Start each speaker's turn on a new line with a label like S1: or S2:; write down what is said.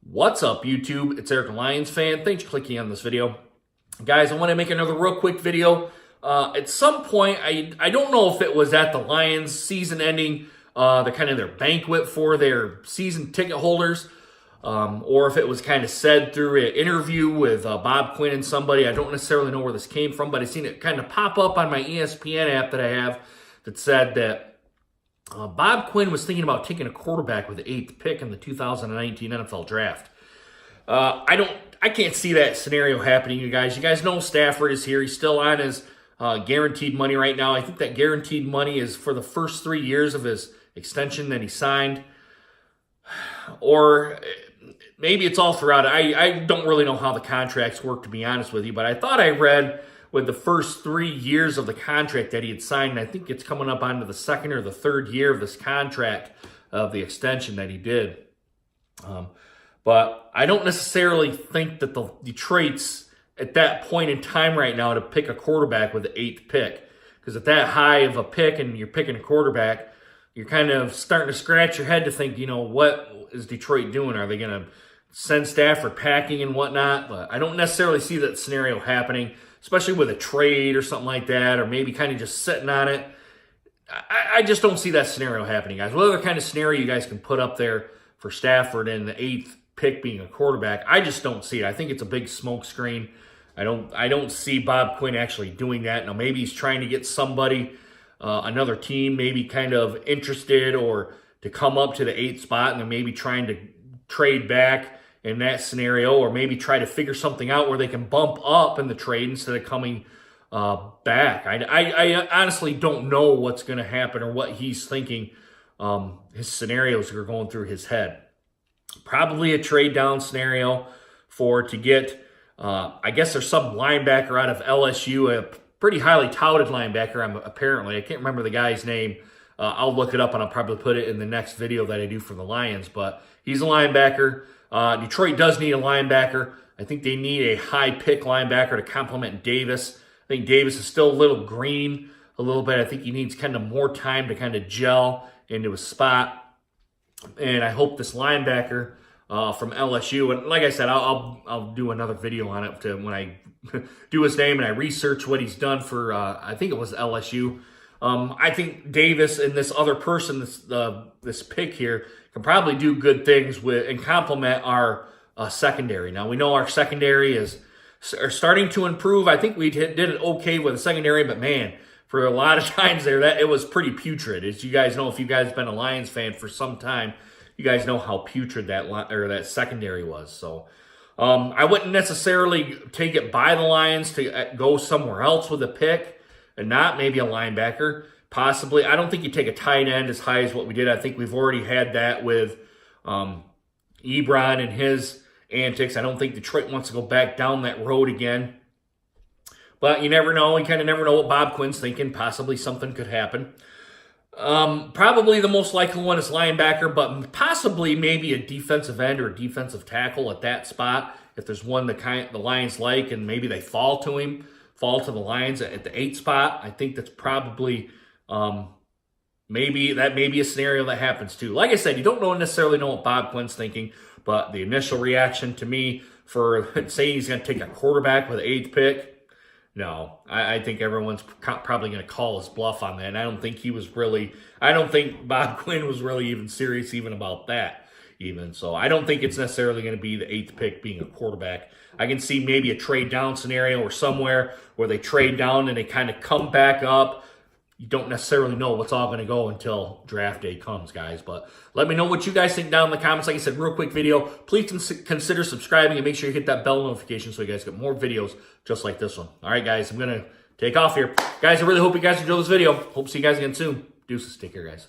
S1: What's up, YouTube? It's Eric, a Lions fan. Thanks for clicking on this video. Guys, I want to make another real quick video. At some point, I don't know if it was at the Lions season ending, their banquet for their season ticket holders, or if it was kind of said through an interview with Bob Quinn and somebody. I don't necessarily know where this came from, but I seen it kind of pop up on my ESPN app that I have that said that Bob Quinn was thinking about taking a quarterback with the 8th pick in the 2019 NFL Draft. I can't see that scenario happening, you guys. You guys know Stafford is here. He's still on his guaranteed money right now. I think that guaranteed money is for the first 3 years of his extension that he signed. Or maybe it's all throughout. I don't really know how the contracts work, to be honest with you, but I thought I read with the first 3 years of the contract that he had signed, and I think it's coming up onto the second or the third year of this contract of the extension that he did. But I don't necessarily think that the Detroit's at that point in time right now to pick a quarterback with the 8th pick. Because at that high of a pick and you're picking a quarterback, you're kind of starting to scratch your head to think, what is Detroit doing? Are they going to send Stafford packing and whatnot? But I don't necessarily see that scenario happening, especially with a trade or something like that, or maybe kind of just sitting on it. I just don't see that scenario happening, guys. What other kind of scenario you guys can put up there for Stafford and the 8th pick being a quarterback? I just don't see it. I think it's a big smokescreen. I don't see Bob Quinn actually doing that. Now, maybe he's trying to get somebody, another team, maybe kind of interested or to come up to the 8th spot, and then maybe trying to trade back in that scenario, or maybe try to figure something out where they can bump up in the trade instead of coming back. I honestly don't know what's going to happen or what he's thinking. His scenarios are going through his head. Probably a trade down scenario to get, I guess there's some linebacker out of LSU, a pretty highly touted linebacker, apparently. I can't remember the guy's name. I'll look it up and I'll probably put it in the next video that I do for the Lions. But he's a linebacker. Detroit does need a linebacker. I think they need a high pick linebacker to complement Davis. I think Davis is still a little green a little bit. I think he needs kind of more time to kind of gel into his spot. And I hope this linebacker from LSU, and like I said, I'll do another video on it when I do his name and I research what he's done for, I think it was LSU. I think Davis and this other person, this pick here, can probably do good things and complement our secondary. Now, we know our secondary are starting to improve. I think we did it okay with the secondary, but man, for a lot of times there, it was pretty putrid. As you guys know, if you guys have been a Lions fan for some time, you guys know how putrid that secondary was. So I wouldn't necessarily take it by the Lions to go somewhere else with a pick and not maybe a linebacker. Possibly. I don't think you take a tight end as high as what we did. I think we've already had that with Ebron and his antics. I don't think Detroit wants to go back down that road again. But you never know. You kind of never know what Bob Quinn's thinking. Possibly something could happen. Probably the most likely one is linebacker, but possibly maybe a defensive end or a defensive tackle at that spot. If there's one the Lions like and maybe they fall to the Lions at the 8th spot, I think that's probably maybe a scenario that happens too. Like I said, you don't necessarily know what Bob Quinn's thinking, but the initial reaction to me for saying he's going to take a quarterback with the 8th pick, no, I think everyone's probably going to call his bluff on that. And I don't think Bob Quinn was really even serious even about that even. So I don't think it's necessarily going to be the 8th pick being a quarterback. I can see maybe a trade down scenario or somewhere where they trade down and they kind of come back up. You don't necessarily know what's all going to go until draft day comes, guys. But let me know what you guys think down in the comments. Like I said, real quick video. Please consider subscribing and make sure you hit that bell notification so you guys get more videos just like this one. All right, guys, I'm going to take off here. Guys, I really hope you guys enjoyed this video. Hope to see you guys again soon. Deuces. Take care, guys.